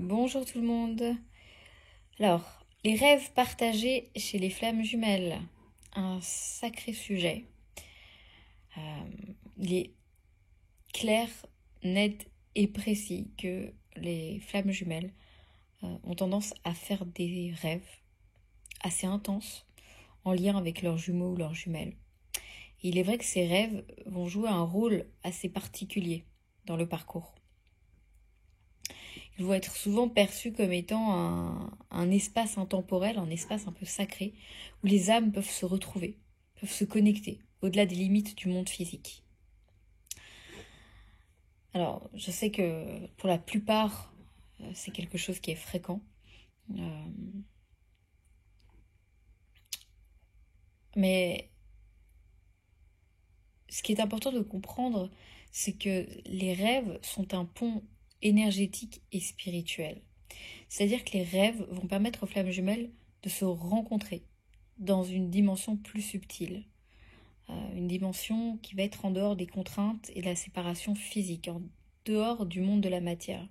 Bonjour tout le monde. Alors, les rêves partagés chez les flammes jumelles, un sacré sujet. Il est clair, net et précis que les flammes jumelles ont tendance à faire des rêves assez intenses en lien avec leurs jumeaux ou leurs jumelles. Et il est vrai que ces rêves vont jouer un rôle assez particulier dans le parcours. Ils vont être souvent perçus comme étant un espace intemporel, un espace un peu sacré, où les âmes peuvent se retrouver, peuvent se connecter, au-delà des limites du monde physique. Alors, je sais que pour la plupart, c'est quelque chose qui est fréquent. Mais ce qui est important de comprendre, c'est que les rêves sont un pont énergétique et spirituel. C'est-à-dire que les rêves vont permettre aux flammes jumelles de se rencontrer dans une dimension plus subtile. Une dimension qui va être en dehors des contraintes et de la séparation physique, en dehors du monde de la matière.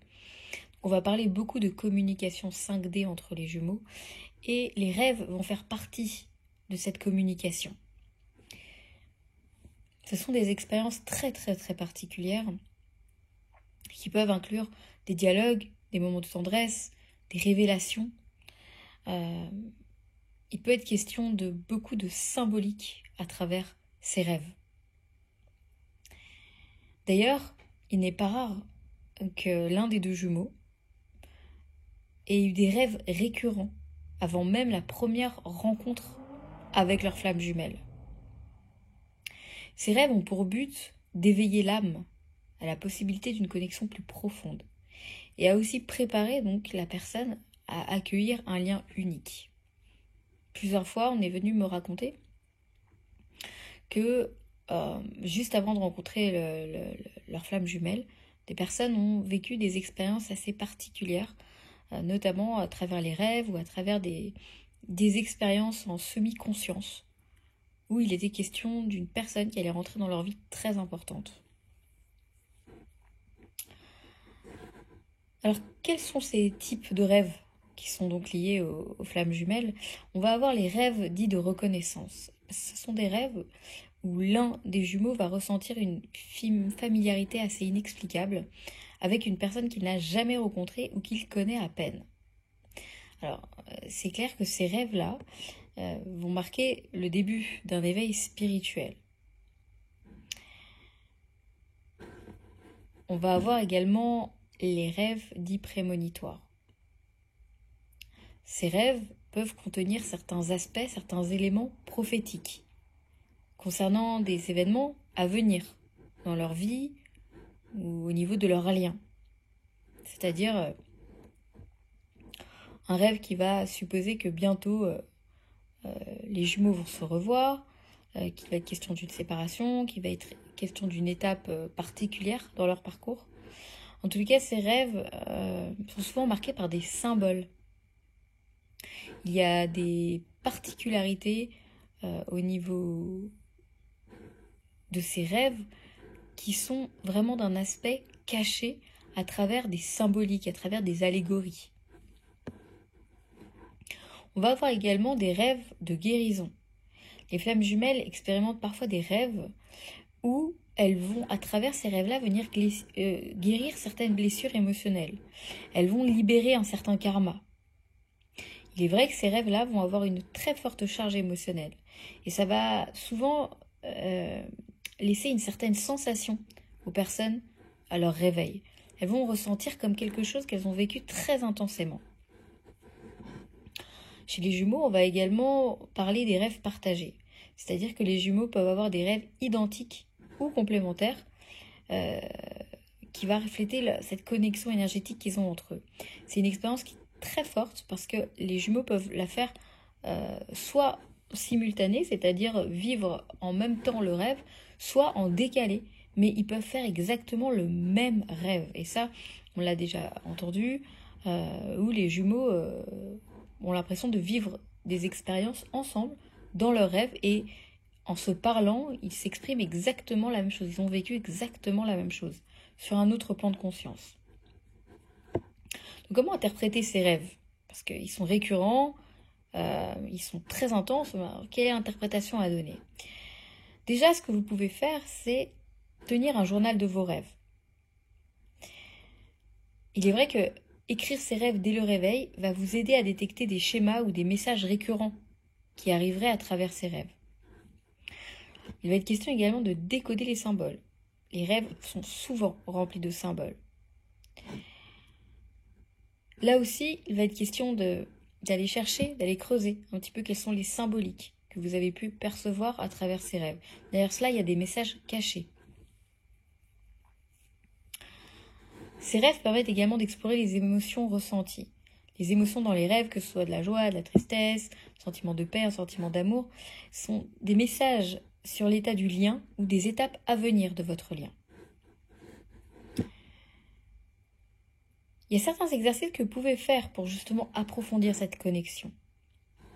On va parler beaucoup de communication 5D entre les jumeaux et les rêves vont faire partie de cette communication. Ce sont des expériences très très très particulières qui peuvent inclure des dialogues, des moments de tendresse, des révélations. Il peut être question de beaucoup de symbolique à travers ces rêves. D'ailleurs, il n'est pas rare que l'un des deux jumeaux ait eu des rêves récurrents avant même la première rencontre avec leur flamme jumelle. Ces rêves ont pour but d'éveiller l'âme à la possibilité d'une connexion plus profonde et à aussi préparer donc la personne à accueillir un lien unique. Plusieurs fois, on est venu me raconter que juste avant de rencontrer leur flamme jumelle, des personnes ont vécu des expériences assez particulières, notamment à travers les rêves ou à travers des expériences en semi-conscience, où il était question d'une personne qui allait rentrer dans leur vie très importante. Alors, quels sont ces types de rêves qui sont donc liés aux flammes jumelles? On va avoir les rêves dits de reconnaissance. Ce sont des rêves où l'un des jumeaux va ressentir une familiarité assez inexplicable avec une personne qu'il n'a jamais rencontrée ou qu'il connaît à peine. Alors, c'est clair que ces rêves-là vont marquer le début d'un éveil spirituel. On va avoir également les rêves dits prémonitoires. Ces rêves peuvent contenir certains aspects, certains éléments prophétiques concernant des événements à venir dans leur vie ou au niveau de leur lien. C'est-à-dire un rêve qui va supposer que bientôt les jumeaux vont se revoir, qu'il va être question d'une séparation, qu'il va être question d'une étape particulière dans leur parcours. En tout cas, ces rêves sont souvent marqués par des symboles. Il y a des particularités au niveau de ces rêves qui sont vraiment d'un aspect caché à travers des symboliques, à travers des allégories. On va avoir également des rêves de guérison. Les flammes jumelles expérimentent parfois des rêves où elles vont, à travers ces rêves-là, venir guérir certaines blessures émotionnelles. Elles vont libérer un certain karma. Il est vrai que ces rêves-là vont avoir une très forte charge émotionnelle. Et ça va souvent laisser une certaine sensation aux personnes à leur réveil. Elles vont ressentir comme quelque chose qu'elles ont vécu très intensément. Chez les jumeaux, on va également parler des rêves partagés. C'est-à-dire que les jumeaux peuvent avoir des rêves identiques ou complémentaires qui va refléter cette connexion énergétique qu'ils ont entre eux. C'est une expérience qui est très forte parce que les jumeaux peuvent la faire soit simultanée, c'est-à-dire vivre en même temps le rêve, soit en décalé, mais ils peuvent faire exactement le même rêve. Et ça, on l'a déjà entendu, où les jumeaux ont l'impression de vivre des expériences ensemble dans leurs rêves et en se parlant, ils s'expriment exactement la même chose. Ils ont vécu exactement la même chose sur un autre plan de conscience. Donc comment interpréter ces rêves? Parce qu'ils sont récurrents, ils sont très intenses. Alors, quelle est l'interprétation à donner? Déjà, ce que vous pouvez faire, c'est tenir un journal de vos rêves. Il est vrai que écrire ses rêves dès le réveil va vous aider à détecter des schémas ou des messages récurrents qui arriveraient à travers ces rêves. Il va être question également de décoder les symboles. Les rêves sont souvent remplis de symboles. Là aussi, il va être question d'aller chercher, d'aller creuser un petit peu quelles sont les symboliques que vous avez pu percevoir à travers ces rêves. Derrière cela, il y a des messages cachés. Ces rêves permettent également d'explorer les émotions ressenties. Les émotions dans les rêves, que ce soit de la joie, de la tristesse, un sentiment de paix, un sentiment d'amour, sont des messages sur l'état du lien ou des étapes à venir de votre lien. Il y a certains exercices que vous pouvez faire pour justement approfondir cette connexion.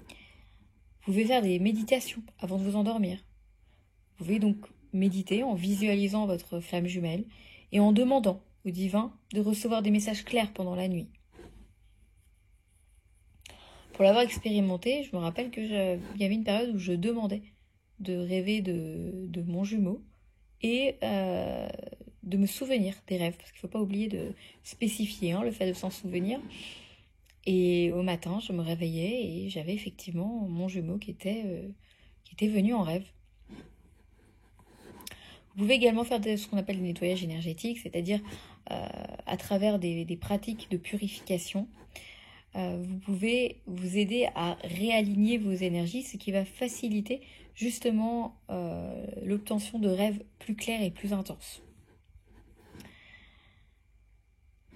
Vous pouvez faire des méditations avant de vous endormir. Vous pouvez donc méditer en visualisant votre flamme jumelle et en demandant au divin de recevoir des messages clairs pendant la nuit. Pour l'avoir expérimenté, je me rappelle qu'il y avait une période où je demandais de rêver de mon jumeau et de me souvenir des rêves, parce qu'il ne faut pas oublier de spécifier le fait de s'en souvenir. Et au matin, je me réveillais et j'avais effectivement mon jumeau qui était venu en rêve. Vous pouvez également faire ce qu'on appelle des nettoyages énergétiques, c'est-à-dire à travers des pratiques de purification, vous pouvez vous aider à réaligner vos énergies, ce qui va faciliter justement l'obtention de rêves plus clairs et plus intenses.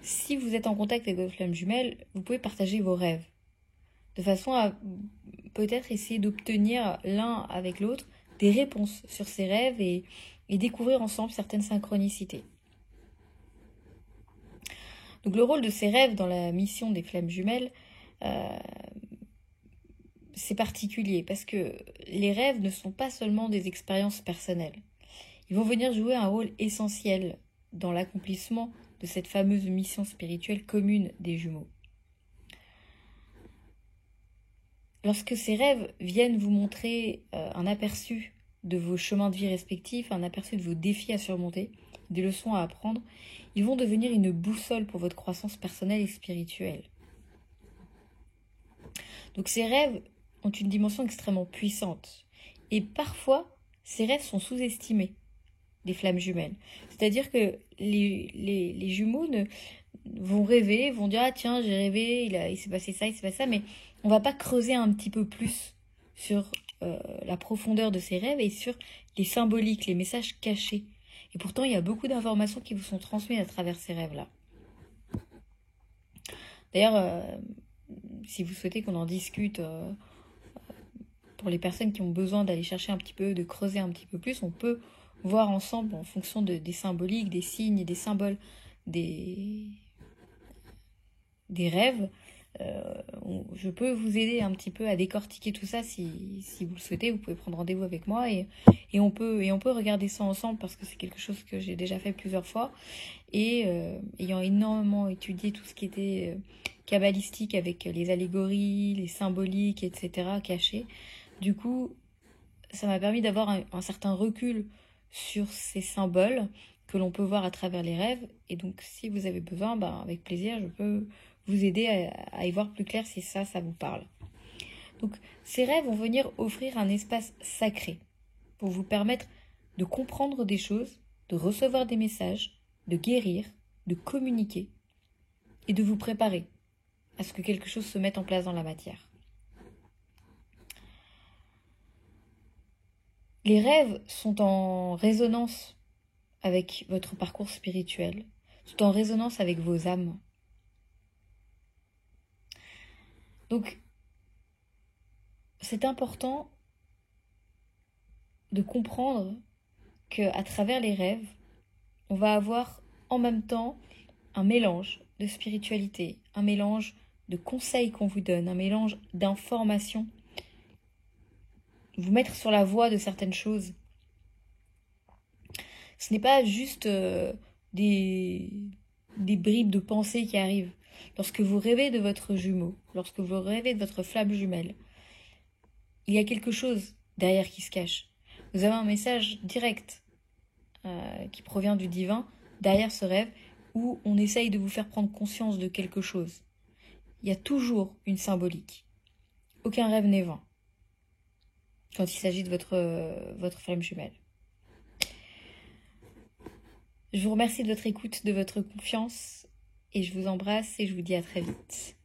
Si vous êtes en contact avec votre flamme jumelle, vous pouvez partager vos rêves, de façon à peut-être essayer d'obtenir l'un avec l'autre des réponses sur ces rêves et découvrir ensemble certaines synchronicités. Donc le rôle de ces rêves dans la mission des flammes jumelles, c'est particulier parce que les rêves ne sont pas seulement des expériences personnelles. Ils vont venir jouer un rôle essentiel dans l'accomplissement de cette fameuse mission spirituelle commune des jumeaux. Lorsque ces rêves viennent vous montrer un aperçu de vos chemins de vie respectifs, un aperçu de vos défis à surmonter, des leçons à apprendre, ils vont devenir une boussole pour votre croissance personnelle et spirituelle. Donc ces rêves ont une dimension extrêmement puissante. Et parfois, ces rêves sont sous-estimés des flammes jumelles. C'est-à-dire que les jumeaux vont rêver, vont dire « Ah tiens, j'ai rêvé, il s'est passé ça, mais on ne va pas creuser un petit peu plus sur la profondeur de ces rêves et sur les symboliques, les messages cachés. Et pourtant, il y a beaucoup d'informations qui vous sont transmises à travers ces rêves-là. D'ailleurs, si vous souhaitez qu'on en discute, pour les personnes qui ont besoin d'aller chercher un petit peu, de creuser un petit peu plus, on peut voir ensemble en fonction des symboliques, des signes, des symboles, des rêves. Je peux vous aider un petit peu à décortiquer tout ça si vous le souhaitez. Vous pouvez prendre rendez-vous avec moi et on peut regarder ça ensemble parce que c'est quelque chose que j'ai déjà fait plusieurs fois. Et ayant énormément étudié tout ce qui était kabbalistique avec les allégories, les symboliques, etc. cachés, du coup, ça m'a permis d'avoir un certain recul sur ces symboles que l'on peut voir à travers les rêves. Et donc, si vous avez besoin, avec plaisir, je peux vous aider à y voir plus clair si ça vous parle. Donc, ces rêves vont venir offrir un espace sacré pour vous permettre de comprendre des choses, de recevoir des messages, de guérir, de communiquer et de vous préparer à ce que quelque chose se mette en place dans la matière. Les rêves sont en résonance avec votre parcours spirituel, sont en résonance avec vos âmes. Donc, c'est important de comprendre qu'à travers les rêves, on va avoir en même temps un mélange de spiritualité, un mélange de conseils qu'on vous donne, un mélange d'informations, vous mettre sur la voie de certaines choses. Ce n'est pas juste des bribes de pensée qui arrivent. lorsque vous rêvez de votre jumeau, lorsque vous rêvez de votre flamme jumelle, il y a quelque chose derrière qui se cache. Vous avez un message direct qui provient du divin derrière ce rêve où on essaye de vous faire prendre conscience de quelque chose. Il y a toujours une symbolique. Aucun rêve n'est vain quand il s'agit de votre flamme jumelle. Je vous remercie de votre écoute, de votre confiance et je vous embrasse et je vous dis à très vite.